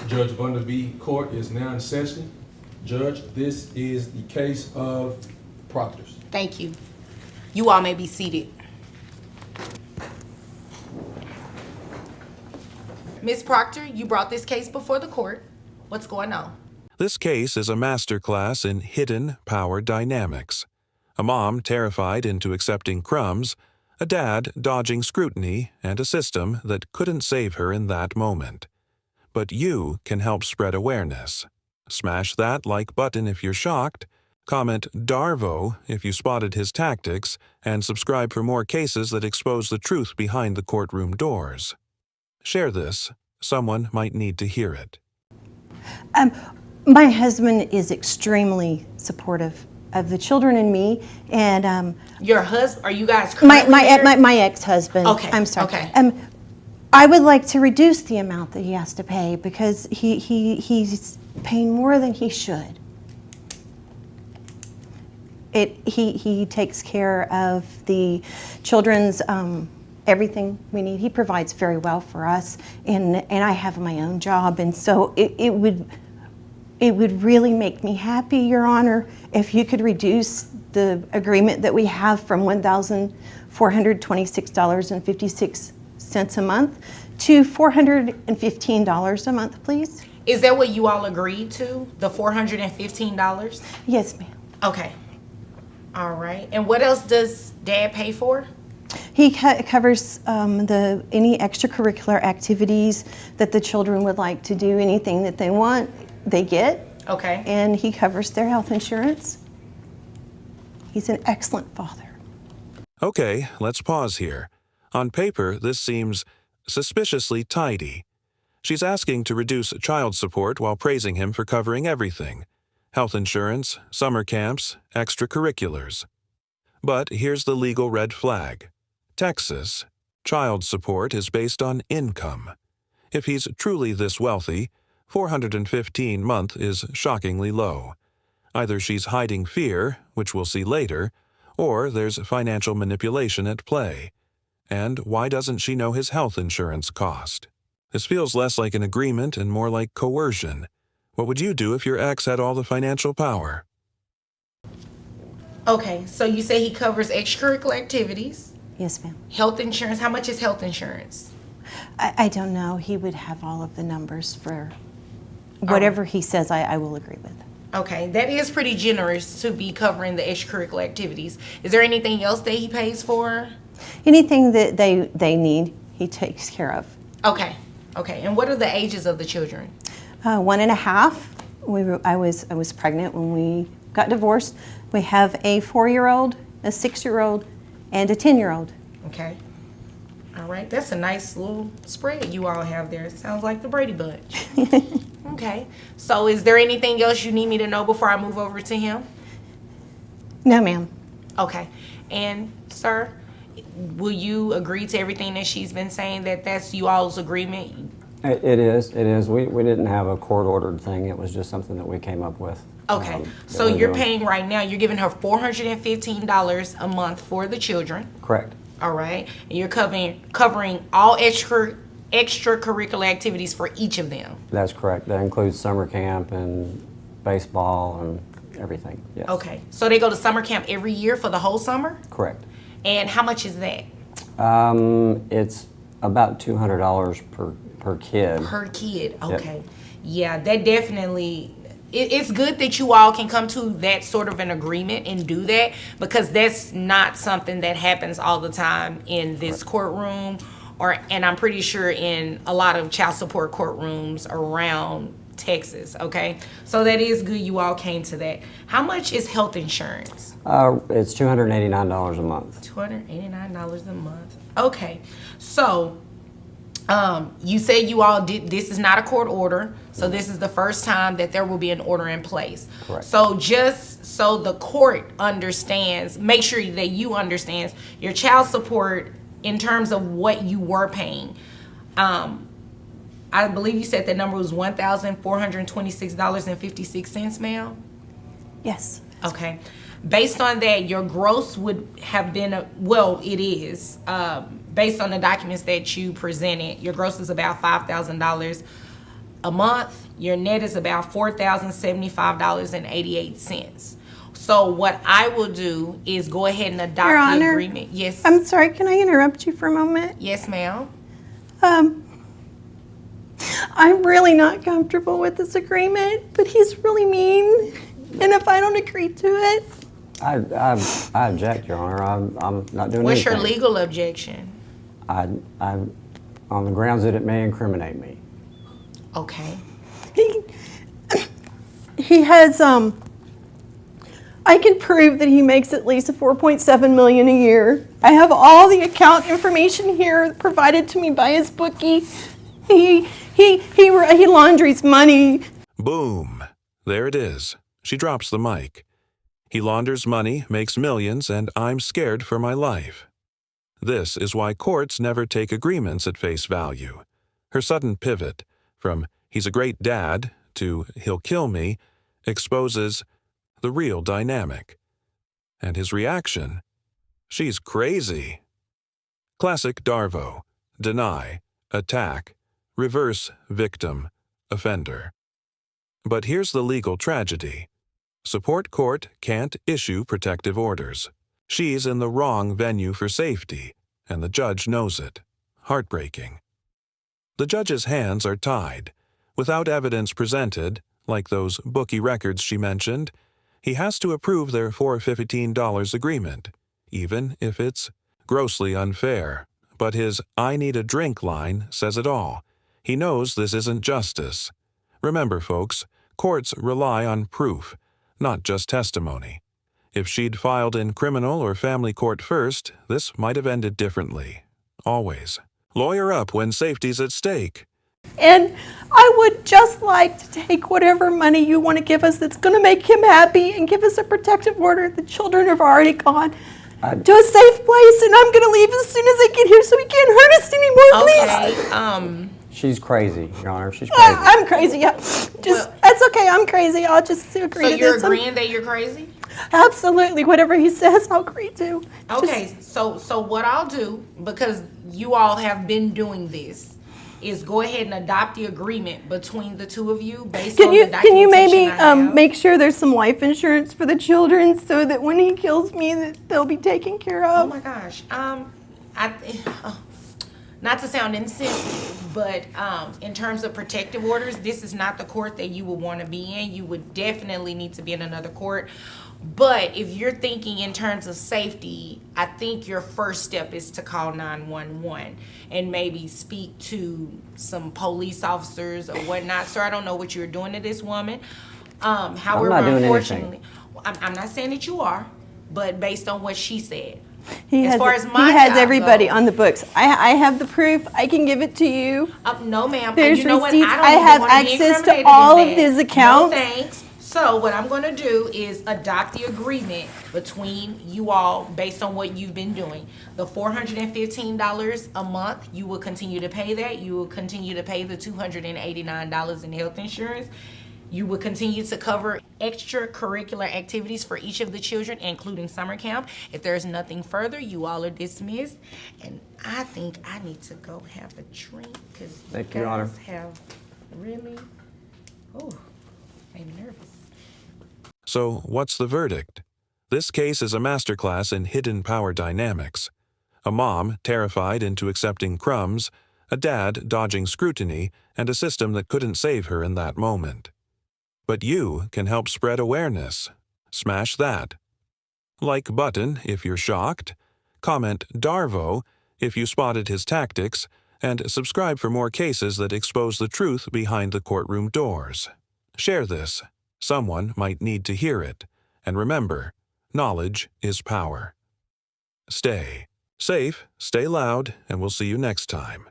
Judge Vandervee, court is now in session. Judge, this is the case of Proctors. Thank you. You all may be seated. Ms. Proctor, you brought this case before the court. What's going on? This case is a masterclass in hidden power dynamics. A mom terrified into accepting crumbs, a dad dodging scrutiny, and a system that couldn't save her in that moment. But you can help spread awareness. Smash that like button if you're shocked, comment Darvo if you spotted his tactics, and subscribe for more cases that expose the truth behind the courtroom doors. Share this. Someone might need to hear it. My husband is extremely supportive of the children and me, and Your husband? Are you guys currently married? my ex-husband. Okay, I'm sorry. okay. I would like to reduce the amount that he has to pay because he's paying more than he should. He takes care of the children's everything we need. He provides very well for us, and I have my own job, and so it would really make me happy, Your Honor, if you could reduce the agreement that we have from $1,426.56 a month to $415 a month, please. Is that what you all agreed to, the $415? Yes, ma'am. Okay. All right. And what else does Dad pay for? He covers any extracurricular activities that the children would like to do, anything that they want, they get. Okay. And he covers their health insurance. He's an excellent father. Okay, let's pause here. On paper, this seems suspiciously tidy. She's asking to reduce child support while praising him for covering everything: health insurance, summer camps, extracurriculars. But here's the legal red flag. Texas, child support is based on income. If he's truly this wealthy, $415 a month is shockingly low. Either she's hiding fear, which we'll see later, or there's financial manipulation at play. And why doesn't she know his health insurance cost? This feels less like an agreement and more like coercion. What would you do if your ex had all the financial power? Okay, so you say he covers extracurricular activities, Yes, ma'am. health insurance. How much is health insurance? I don't know. He would have all of the numbers for whatever he says I will agree with. Okay, that is pretty generous to be covering the extracurricular activities. Is there anything else that he pays for? Anything that they need, he takes care of. Okay, okay. And what are the ages of the children? 1.5. I was pregnant when we got divorced. We have a 4-year-old, a 6-year-old, and a 10-year-old. Okay. All right, that's a nice little spread you all have there. It sounds like the Brady Bunch. Okay, so is there anything else you need me to know before I move over to him? No, ma'am. Okay, and sir, will you agree to everything that she's been saying, that that's you all's agreement? It is. We didn't have a court-ordered thing. It was just something that we came up with. Okay, so you're paying right now, you're giving her $415 a month for the children. Correct. All right, and you're covering all extracurricular activities for each of them. That's correct. That includes summer camp and baseball and everything. Yes. Okay, so they go to summer camp every year for the whole summer? Correct. And how much is that? It's about $200 per kid. Per kid, Yep. okay. Yeah, that definitely, it's good that you all can come to that sort of an agreement and do that, because that's not something that happens all the time in this courtroom, and I'm pretty sure in a lot of child support courtrooms around Texas, okay? So that is good you all came to that. How much is health insurance? It's $289 a month. $289 a month. Okay, so you say you all did, this is not a court order, so this is the first time that there will be an order in place. Correct. So just so the court understands, make sure that you understand your child support in terms of what you were paying. I believe you said the number was $1,426.56, ma'am? Yes. Okay. Based on that, your gross would have been, it is, based on the documents that you presented, your gross is about $5,000 a month, your net is about $4,075.88. So what I will do is go ahead and adopt Your the Honor, agreement. Yes. I'm sorry, can I interrupt you for a moment? Yes, ma'am. I'm really not comfortable with this agreement, but he's really mean. And if I don't agree to it, I object, Your Honor. I'm not doing What's your anything. legal objection? I'm on the grounds that it may incriminate me. Okay. he has, I can prove that he makes at least $4.7 million a year. I have all the account information here provided to me by his bookie. He laundries money. Boom. There it is. She drops the mic. He launders money, makes millions, and I'm scared for my life. This is why courts never take agreements at face value. Her sudden pivot from "he's a great dad" to "he'll kill me" exposes the real dynamic. And his reaction? She's crazy. Classic Darvo. Deny, attack, reverse victim, offender. But here's the legal tragedy. Support court can't issue protective orders. She's in the wrong venue for safety, and the judge knows it. Heartbreaking. The judge's hands are tied. Without evidence presented, like those bookie records she mentioned, he has to approve their $415 agreement, even if it's grossly unfair. But his "I need a drink" line says it all. He knows this isn't justice. Remember, folks, courts rely on proof, not just testimony. If she'd filed in criminal or family court first, this might have ended differently. Always. Lawyer up when safety's at stake. And I would just like to take whatever money you want to give us that's going to make him happy and give us a protective order. The children have already gone to a safe place, and I'm going to leave as soon as I get here so he can't hurt us anymore, please. Okay. She's crazy, Your Honor. She's crazy. I'm crazy, yeah. That's okay, I'm crazy. I'll just agree So to you're this. agreeing that you're crazy? Absolutely. Whatever he says, I'll agree to. Okay, so what I'll do, because you all have been doing this, is go ahead and adopt the agreement between the two of you based on the documentation Can you maybe I have. make sure there's some life insurance for the children so that when he kills me that they'll be taken care Oh of? my gosh. Not to sound insensitive, but in terms of protective orders, this is not the court that you would want to be in. You would definitely need to be in another court. But if you're thinking in terms of safety, I think your first step is to call 911 and maybe speak to some police officers or whatnot. Sir, I don't know what you're doing to this woman. However, not doing unfortunately, I'm not saying that you are, but based on what she said. He As has, far as my he has job everybody goes- on the books. I have the proof. I can give it to you. No, ma'am. There's And you know what? receipts. I don't I even have wanna be access to incriminated all in of that. his accounts. No, thanks. So what I'm going to do is adopt the agreement between you all based on what you've been doing. The $415 a month, you will continue to pay that. You will continue to pay the $289 in health insurance. You will continue to cover extracurricular activities for each of the children, including summer camp. If there's nothing further, you all are dismissed. And I think I need to go have a drink because you Thank you, Your Honor. guys have really, made me nervous. So, what's the verdict? This case is a masterclass in hidden power dynamics. A mom terrified into accepting crumbs, a dad dodging scrutiny, and a system that couldn't save her in that moment. But you can help spread awareness. Smash that. Like button if you're shocked. Comment Darvo if you spotted his tactics, and subscribe for more cases that expose the truth behind the courtroom doors. Share this. Someone might need to hear it. And remember, knowledge is power. Stay safe, stay loud, and we'll see you next time.